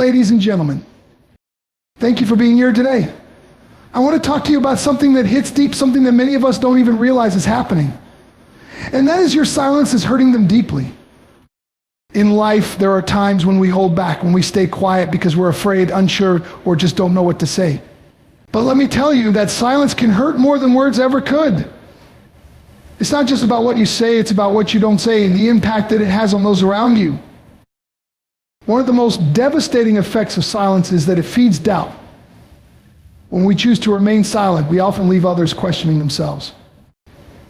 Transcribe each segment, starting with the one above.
Ladies and gentlemen, thank you for being here today. I want to talk to you about something that hits deep, something that many of us don't even realize is happening. And that is your silence is hurting them deeply. In life, there are times when we hold back, when we stay quiet because we're afraid, unsure, or just don't know what to say. But let me tell you that silence can hurt more than words ever could. It's not just about what you say, it's about what you don't say and the impact that it has on those around you. One of the most devastating effects of silence is that it feeds doubt. When we choose to remain silent, we often leave others questioning themselves.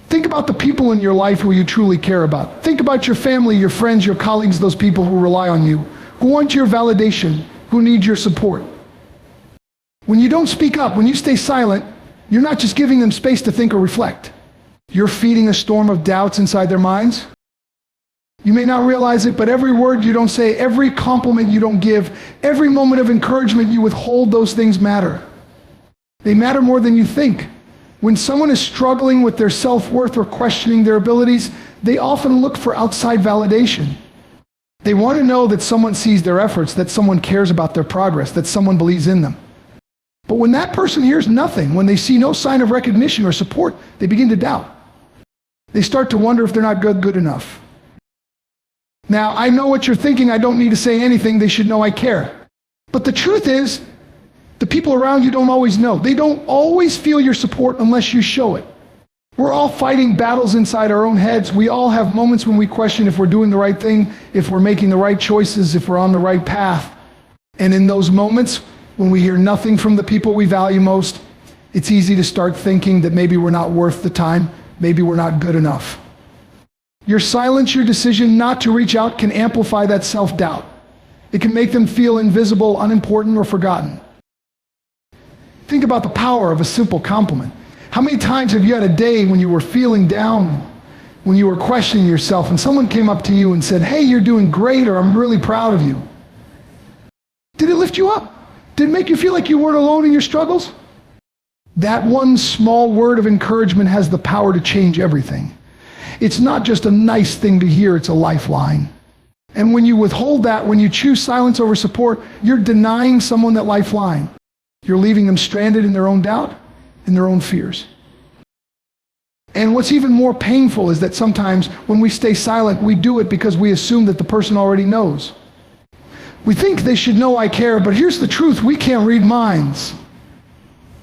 Think about the people in your life who you truly care about. Think about your family, your friends, your colleagues, those people who rely on you, who want your validation, who need your support. When you don't speak up, when you stay silent, you're not just giving them space to think or reflect. You're feeding a storm of doubts inside their minds. You may not realize it, but every word you don't say, every compliment you don't give, every moment of encouragement you withhold, those things matter. They matter more than you think. When someone is struggling with their self-worth or questioning their abilities, they often look for outside validation. They want to know that someone sees their efforts, that someone cares about their progress, that someone believes in them. But when that person hears nothing, when they see no sign of recognition or support, they begin to doubt. They start to wonder if they're not good enough. Now, I know what you're thinking. I don't need to say anything. They should know I care. But the truth is, the people around you don't always know. They don't always feel your support unless you show it. We're all fighting battles inside our own heads. We all have moments when we question if we're doing the right thing, if we're making the right choices, if we're on the right path. And in those moments, when we hear nothing from the people we value most, it's easy to start thinking that maybe we're not worth the time, maybe we're not good enough. Your silence, your decision not to reach out can amplify that self-doubt. It can make them feel invisible, unimportant, or forgotten. Think about the power of a simple compliment. How many times have you had a day when you were feeling down, when you were questioning yourself, and someone came up to you and said, "Hey, you're doing great," or "I'm really proud of you"? Did it lift you up? Did it make you feel like you weren't alone in your struggles? That one small word of encouragement has the power to change everything. It's not just a nice thing to hear, it's a lifeline. And when you withhold that, when you choose silence over support, you're denying someone that lifeline. You're leaving them stranded in their own doubt, in their own fears. And what's even more painful is that sometimes when we stay silent, we do it because we assume that the person already knows. We think they should know I care, but here's the truth, we can't read minds.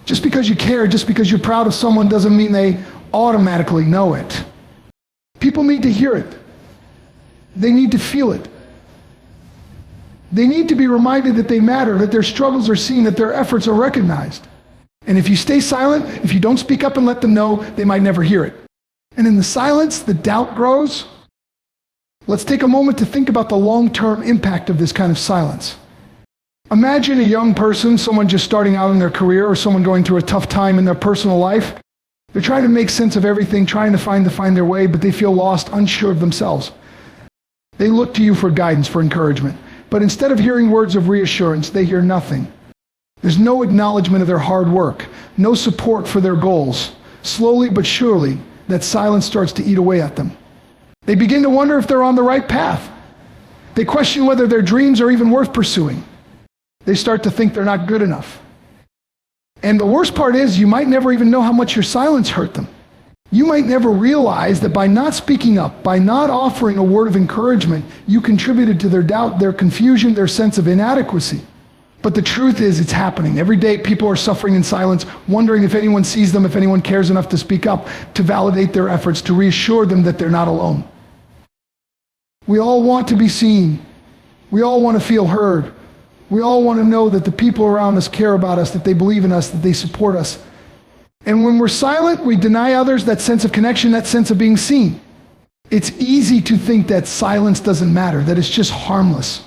Just because you care, just because you're proud of someone doesn't mean they automatically know it. People need to hear it. They need to feel it. They need to be reminded that they matter, that their struggles are seen, that their efforts are recognized. And if you stay silent, if you don't speak up and let them know, they might never hear it. And in the silence, the doubt grows. Let's take a moment to think about the long-term impact of this kind of silence. Imagine a young person, someone just starting out in their career, or someone going through a tough time in their personal life. They're trying to make sense of everything, trying to find their way, but they feel lost, unsure of themselves. They look to you for guidance, for encouragement. But instead of hearing words of reassurance, they hear nothing. There's no acknowledgement of their hard work, no support for their goals. Slowly but surely, that silence starts to eat away at them. They begin to wonder if they're on the right path. They question whether their dreams are even worth pursuing. They start to think they're not good enough. And the worst part is, you might never even know how much your silence hurt them. You might never realize that by not speaking up, by not offering a word of encouragement, you contributed to their doubt, their confusion, their sense of inadequacy. But the truth is, it's happening. Every day people are suffering in silence, wondering if anyone sees them, if anyone cares enough to speak up, to validate their efforts, to reassure them that they're not alone. We all want to be seen. We all want to feel heard. We all want to know that the people around us care about us, that they believe in us, that they support us. And when we're silent, we deny others that sense of connection, that sense of being seen. It's easy to think that silence doesn't matter, that it's just harmless.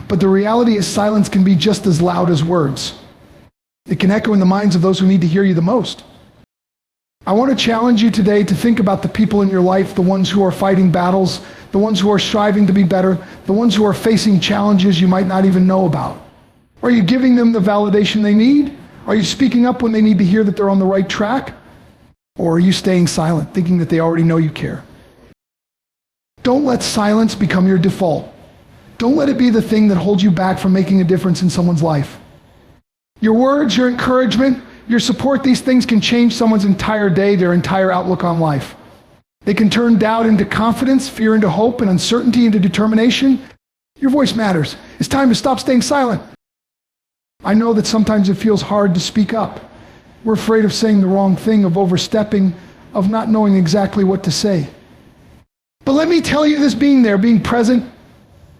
But the reality is silence can be just as loud as words. It can echo in the minds of those who need to hear you the most. I want to challenge you today to think about the people in your life, the ones who are fighting battles, the ones who are striving to be better, the ones who are facing challenges you might not even know about. Are you giving them the validation they need? Are you speaking up when they need to hear that they're on the right track? Or are you staying silent, thinking that they already know you care? Don't let silence become your default. Don't let it be the thing that holds you back from making a difference in someone's life. Your words, your encouragement, your support, these things can change someone's entire day, their entire outlook on life. They can turn doubt into confidence, fear into hope, and uncertainty into determination. Your voice matters. It's time to stop staying silent. I know that sometimes it feels hard to speak up. We're afraid of saying the wrong thing, of overstepping, of not knowing exactly what to say. But let me tell you this, being there, being present,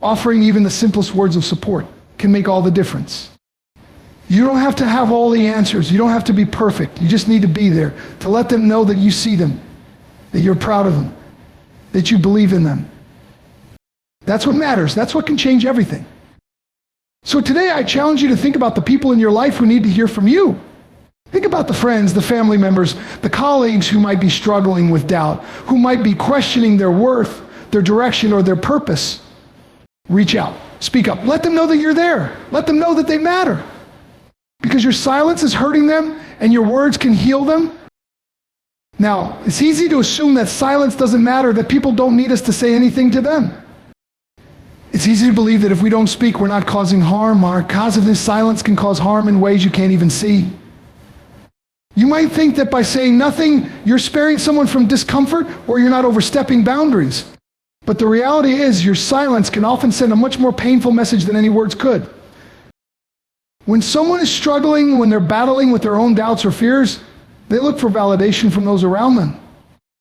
offering even the simplest words of support can make all the difference. You don't have to have all the answers. You don't have to be perfect. You just need to be there to let them know that you see them, that you're proud of them, that you believe in them. That's what matters. That's what can change everything. So today I challenge you to think about the people in your life who need to hear from you. Think about the friends, the family members, the colleagues who might be struggling with doubt, who might be questioning their worth, their direction, or their purpose. Reach out. Speak up. Let them know that you're there. Let them know that they matter. Because your silence is hurting them and your words can heal them. Now, it's easy to assume that silence doesn't matter, that people don't need us to say anything to them. It's easy to believe that if we don't speak, we're not causing harm. Our causative silence can cause harm in ways you can't even see. You might think that by saying nothing, you're sparing someone from discomfort or you're not overstepping boundaries. But the reality is your silence can often send a much more painful message than any words could. When someone is struggling, when they're battling with their own doubts or fears, they look for validation from those around them.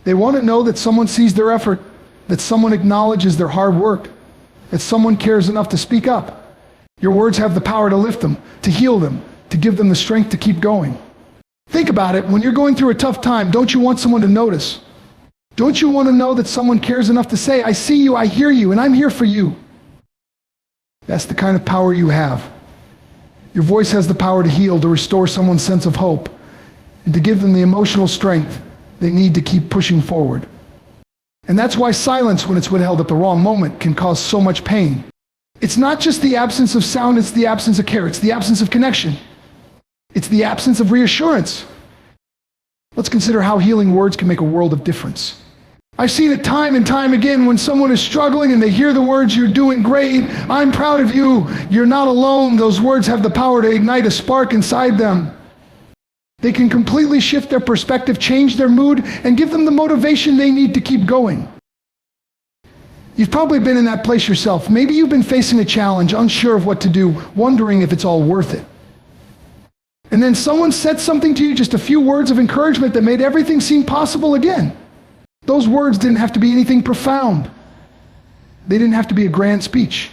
They want to know that someone sees their effort, that someone acknowledges their hard work, that someone cares enough to speak up. Your words have the power to lift them, to heal them, to give them the strength to keep going. Think about it. When you're going through a tough time, don't you want someone to notice? Don't you want to know that someone cares enough to say, I see you, I hear you, and I'm here for you? That's the kind of power you have. Your voice has the power to heal, to restore someone's sense of hope, and to give them the emotional strength they need to keep pushing forward. And that's why silence, when it's withheld at the wrong moment, can cause so much pain. It's not just the absence of sound, it's the absence of care, it's the absence of connection. It's the absence of reassurance. Let's consider how healing words can make a world of difference. I've seen it time and time again when someone is struggling and they hear the words, you're doing great, I'm proud of you, you're not alone. Those words have the power to ignite a spark inside them. They can completely shift their perspective, change their mood, and give them the motivation they need to keep going. You've probably been in that place yourself. Maybe you've been facing a challenge, unsure of what to do, wondering if it's all worth it. And then someone said something to you, just a few words of encouragement that made everything seem possible again. Those words didn't have to be anything profound. They didn't have to be a grand speech.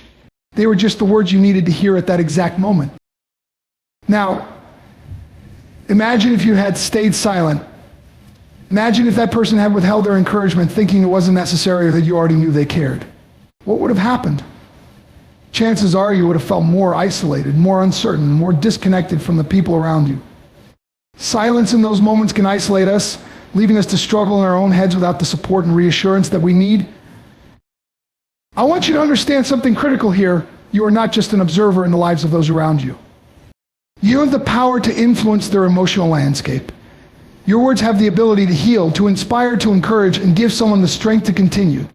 They were just the words you needed to hear at that exact moment. Now, imagine if you had stayed silent. Imagine if that person had withheld their encouragement, thinking it wasn't necessary or that you already knew they cared. What would have happened? Chances are you would have felt more isolated, more uncertain, more disconnected from the people around you. Silence in those moments can isolate us, leaving us to struggle in our own heads without the support and reassurance that we need. I want you to understand something critical here. You are not just an observer in the lives of those around you. You have the power to influence their emotional landscape. Your words have the ability to heal, to inspire, to encourage, and give someone the strength to continue.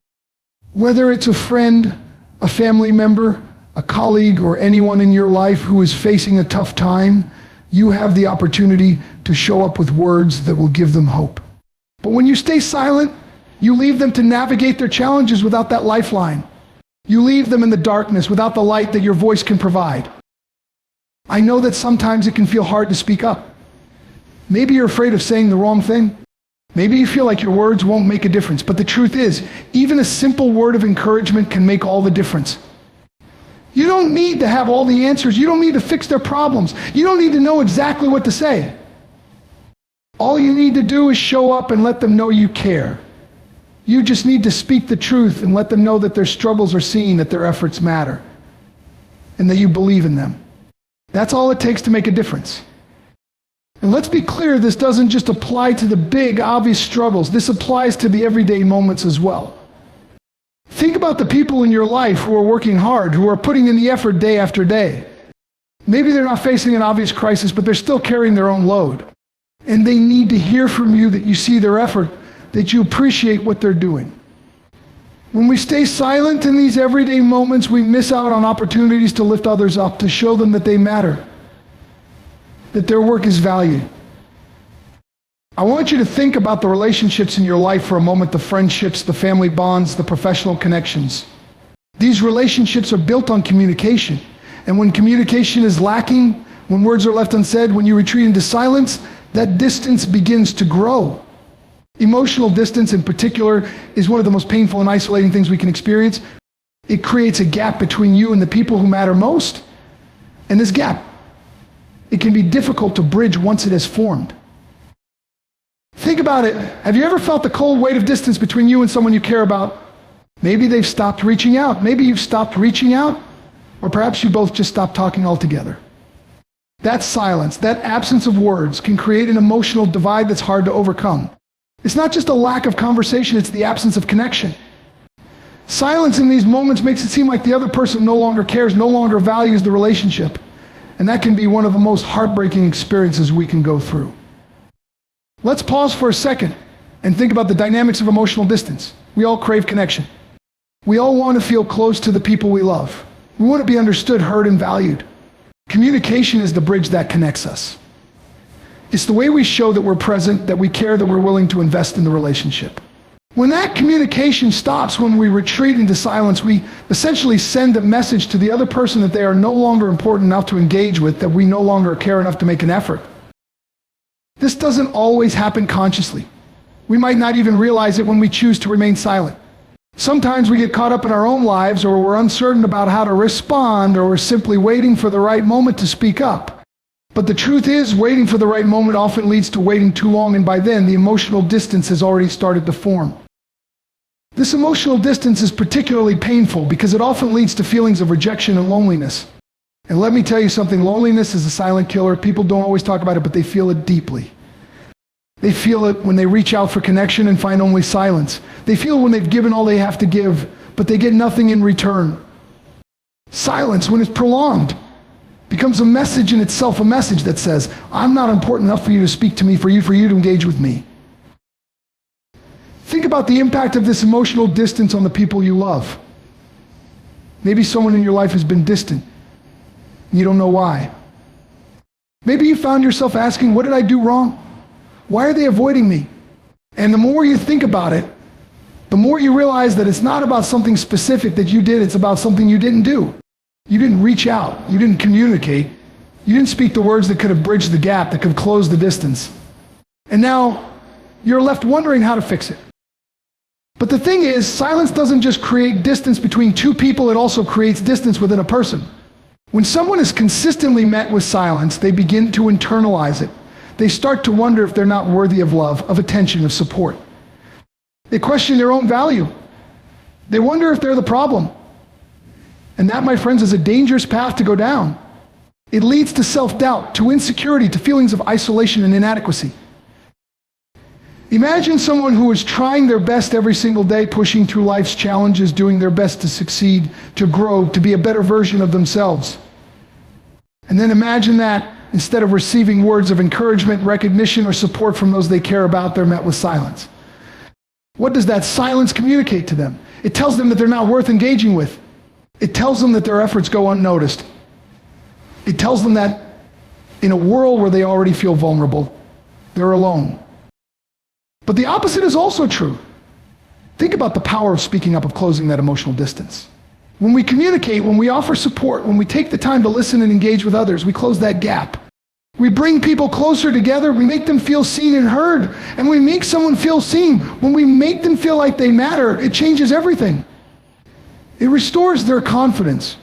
Whether it's a friend, a family member, a colleague, or anyone in your life who is facing a tough time, you have the opportunity to show up with words that will give them hope. But when you stay silent, you leave them to navigate their challenges without that lifeline. You leave them in the darkness without the light that your voice can provide. I know that sometimes it can feel hard to speak up. Maybe you're afraid of saying the wrong thing. Maybe you feel like your words won't make a difference. But the truth is, even a simple word of encouragement can make all the difference. You don't need to have all the answers. You don't need to fix their problems. You don't need to know exactly what to say. All you need to do is show up and let them know you care. You just need to speak the truth and let them know that their struggles are seen, that their efforts matter, and that you believe in them. That's all it takes to make a difference. And let's be clear, this doesn't just apply to the big, obvious struggles. This applies to the everyday moments as well. Think about the people in your life who are working hard, who are putting in the effort day after day. Maybe they're not facing an obvious crisis, but they're still carrying their own load. And they need to hear from you that you see their effort, that you appreciate what they're doing. When we stay silent in these everyday moments, we miss out on opportunities to lift others up, to show them that they matter, that their work is valued. I want you to think about the relationships in your life for a moment, the friendships, the family bonds, the professional connections. These relationships are built on communication. And when communication is lacking, when words are left unsaid, when you retreat into silence, that distance begins to grow. Emotional distance in particular is one of the most painful and isolating things we can experience. It creates a gap between you and the people who matter most. And this gap, it can be difficult to bridge once it has formed. Think about it. Have you ever felt the cold weight of distance between you and someone you care about? Maybe they've stopped reaching out. Maybe you've stopped reaching out. Or perhaps you both just stopped talking altogether. That silence, that absence of words can create an emotional divide that's hard to overcome. It's not just a lack of conversation, it's the absence of connection. Silence in these moments makes it seem like the other person no longer cares, no longer values the relationship. And that can be one of the most heartbreaking experiences we can go through. Let's pause for a second and think about the dynamics of emotional distance. We all crave connection. We all want to feel close to the people we love. We want to be understood, heard, and valued. Communication is the bridge that connects us. It's the way we show that we're present, that we care, that we're willing to invest in the relationship. When that communication stops, when we retreat into silence, we essentially send a message to the other person that they are no longer important enough to engage with, that we no longer care enough to make an effort. This doesn't always happen consciously. We might not even realize it when we choose to remain silent. Sometimes we get caught up in our own lives, or we're uncertain about how to respond, or we're simply waiting for the right moment to speak up. But the truth is, waiting for the right moment often leads to waiting too long, and by then, the emotional distance has already started to form. This emotional distance is particularly painful because it often leads to feelings of rejection and loneliness. And let me tell you something, loneliness is a silent killer. People don't always talk about it, but they feel it deeply. They feel it when they reach out for connection and find only silence. They feel it when they've given all they have to give, but they get nothing in return. Silence, when it's prolonged, becomes a message in itself, a message that says, I'm not important enough for you to speak to me, for you to engage with me. Think about the impact of this emotional distance on the people you love. Maybe someone in your life has been distant. You don't know why. Maybe you found yourself asking, what did I do wrong? Why are they avoiding me? And the more you think about it, the more you realize that it's not about something specific that you did, it's about something you didn't do. You didn't reach out. You didn't communicate. You didn't speak the words that could have bridged the gap, that could have closed the distance. And now you're left wondering how to fix it. But the thing is, silence doesn't just create distance between two people, it also creates distance within a person. When someone is consistently met with silence, they begin to internalize it. They start to wonder if they're not worthy of love, of attention, of support. They question their own value. They wonder if they're the problem. And that, my friends, is a dangerous path to go down. It leads to self-doubt, to insecurity, to feelings of isolation and inadequacy. Imagine someone who is trying their best every single day, pushing through life's challenges, doing their best to succeed, to grow, to be a better version of themselves. And then imagine that instead of receiving words of encouragement, recognition, or support from those they care about, they're met with silence. What does that silence communicate to them? It tells them that they're not worth engaging with. It tells them that their efforts go unnoticed. It tells them that in a world where they already feel vulnerable, they're alone. But the opposite is also true. Think about the power of speaking up, of closing that emotional distance. When we communicate, when we offer support, when we take the time to listen and engage with others, we close that gap. We bring people closer together, we make them feel seen and heard, and we make someone feel seen. When we make them feel like they matter, it changes everything. It restores their confidence.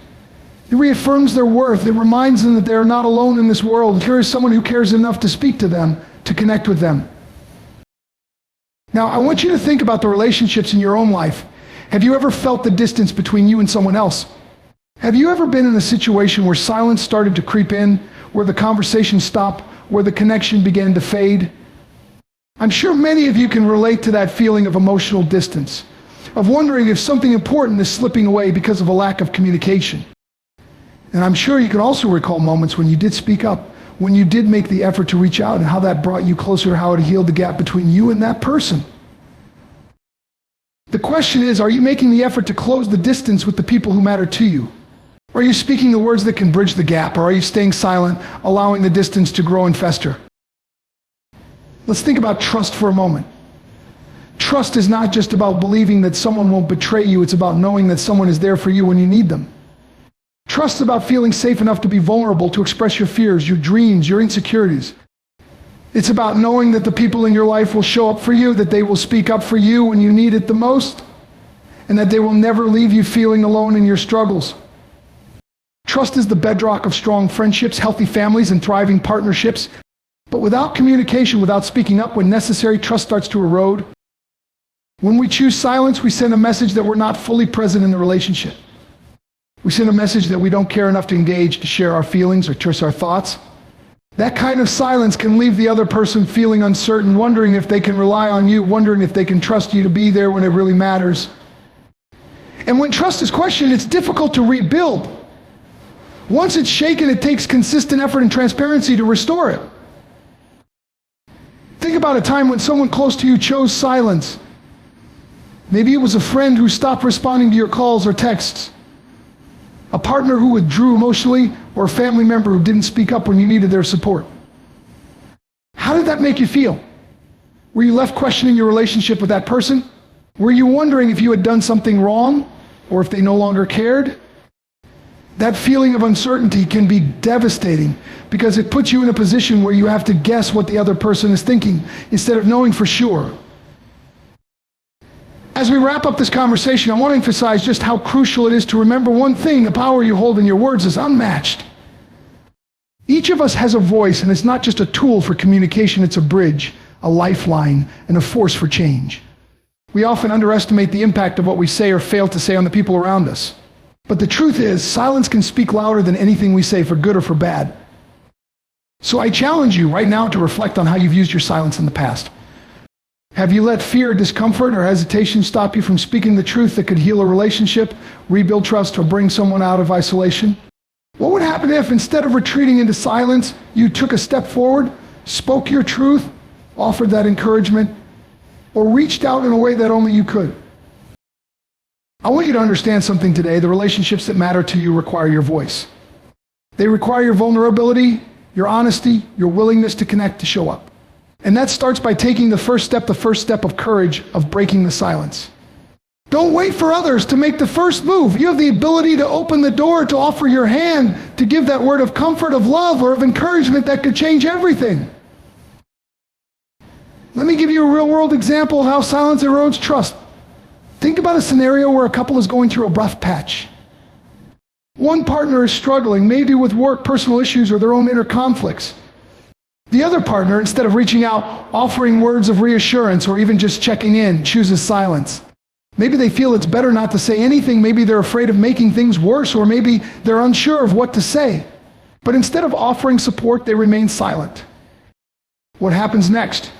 It reaffirms their worth. It reminds them that they're not alone in this world. Here is someone who cares enough to speak to them, to connect with them. Now, I want you to think about the relationships in your own life. Have you ever felt the distance between you and someone else? Have you ever been in a situation where silence started to creep in, where the conversation stopped, where the connection began to fade? I'm sure many of you can relate to that feeling of emotional distance, of wondering if something important is slipping away because of a lack of communication. And I'm sure you can also recall moments when you did speak up, when you did make the effort to reach out, and how that brought you closer, how it healed the gap between you and that person. The question is, are you making the effort to close the distance with the people who matter to you? Are you speaking the words that can bridge the gap, or are you staying silent, allowing the distance to grow and fester? Let's think about trust for a moment. Trust is not just about believing that someone won't betray you, it's about knowing that someone is there for you when you need them. Trust is about feeling safe enough to be vulnerable, to express your fears, your dreams, your insecurities. It's about knowing that the people in your life will show up for you, that they will speak up for you when you need it the most, and that they will never leave you feeling alone in your struggles. Trust is the bedrock of strong friendships, healthy families, and thriving partnerships. But without communication, without speaking up when necessary, trust starts to erode. When we choose silence, we send a message that we're not fully present in the relationship. We send a message that we don't care enough to engage, to share our feelings or express our thoughts. That kind of silence can leave the other person feeling uncertain, wondering if they can rely on you, wondering if they can trust you to be there when it really matters. And when trust is questioned, it's difficult to rebuild. Once it's shaken, it takes consistent effort and transparency to restore it. Think about a time when someone close to you chose silence. Maybe it was a friend who stopped responding to your calls or texts, a partner who withdrew emotionally, or a family member who didn't speak up when you needed their support. How did that make you feel? Were you left questioning your relationship with that person? Were you wondering if you had done something wrong, or if they no longer cared? That feeling of uncertainty can be devastating because it puts you in a position where you have to guess what the other person is thinking instead of knowing for sure. As we wrap up this conversation, I want to emphasize just how crucial it is to remember one thing: the power you hold in your words is unmatched. Each of us has a voice, and it's not just a tool for communication, it's a bridge, a lifeline, and a force for change. We often underestimate the impact of what we say or fail to say on the people around us. But the truth is, silence can speak louder than anything we say, for good or for bad. So I challenge you right now to reflect on how you've used your silence in the past. Have you let fear, discomfort, or hesitation stop you from speaking the truth that could heal a relationship, rebuild trust, or bring someone out of isolation? What would happen if, instead of retreating into silence, you took a step forward, spoke your truth, offered that encouragement, or reached out in a way that only you could? I want you to understand something today. The relationships that matter to you require your voice. They require your vulnerability, your honesty, your willingness to connect, to show up. And that starts by taking the first step of courage, of breaking the silence. Don't wait for others to make the first move. You have the ability to open the door, to offer your hand, to give that word of comfort, of love, or of encouragement that could change everything. Let me give you a real-world example of how silence erodes trust. Think about a scenario where a couple is going through a rough patch. One partner is struggling, maybe with work, personal issues, or their own inner conflicts. The other partner, instead of reaching out, offering words of reassurance, or even just checking in, chooses silence. Maybe they feel it's better not to say anything, maybe they're afraid of making things worse, or maybe they're unsure of what to say. But instead of offering support, they remain silent. What happens next?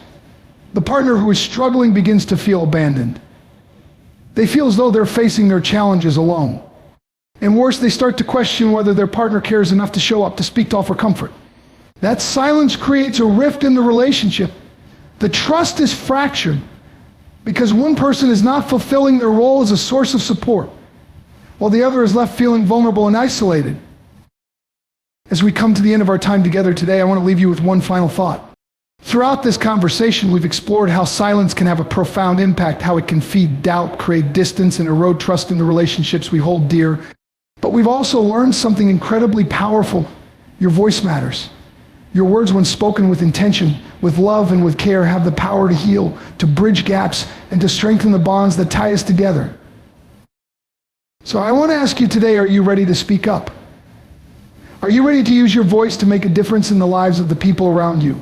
The partner who is struggling begins to feel abandoned. They feel as though they're facing their challenges alone. And worse, they start to question whether their partner cares enough to show up, to speak, to offer comfort. That silence creates a rift in the relationship. The trust is fractured because one person is not fulfilling their role as a source of support, while the other is left feeling vulnerable and isolated. As we come to the end of our time together today, I want to leave you with one final thought. Throughout this conversation, we've explored how silence can have a profound impact, how it can feed doubt, create distance, and erode trust in the relationships we hold dear. But we've also learned something incredibly powerful. Your voice matters. Your words, when spoken with intention, with love, and with care, have the power to heal, to bridge gaps, and to strengthen the bonds that tie us together. So I want to ask you today, are you ready to speak up? Are you ready to use your voice to make a difference in the lives of the people around you?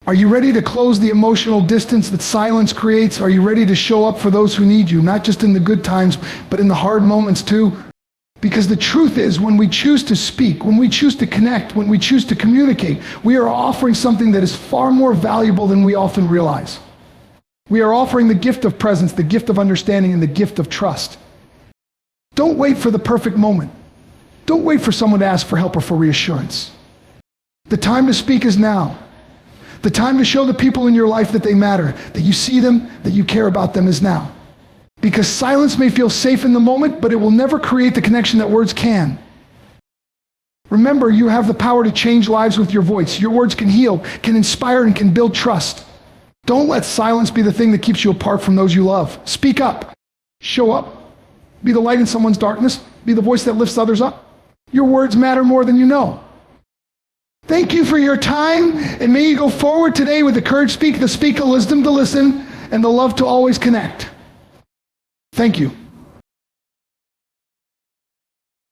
Are you ready to close the emotional distance that silence creates? Are you ready to show up for those who need you, not just in the good times, but in the hard moments too? Because the truth is, when we choose to speak, when we choose to connect, when we choose to communicate, we are offering something that is far more valuable than we often realize. We are offering the gift of presence, the gift of understanding, and the gift of trust. Don't wait for the perfect moment. Don't wait for someone to ask for help or for reassurance. The time to speak is now. The time to show the people in your life that they matter, that you see them, that you care about them is now. Because silence may feel safe in the moment, but it will never create the connection that words can. Remember, you have the power to change lives with your voice. Your words can heal, can inspire, and can build trust. Don't let silence be the thing that keeps you apart from those you love. Speak up. Show up. Be the light in someone's darkness. Be the voice that lifts others up. Your words matter more than you know. Thank you for your time, and may you go forward today with the courage to speak, the wisdom to listen, and the love to always connect. Thank you.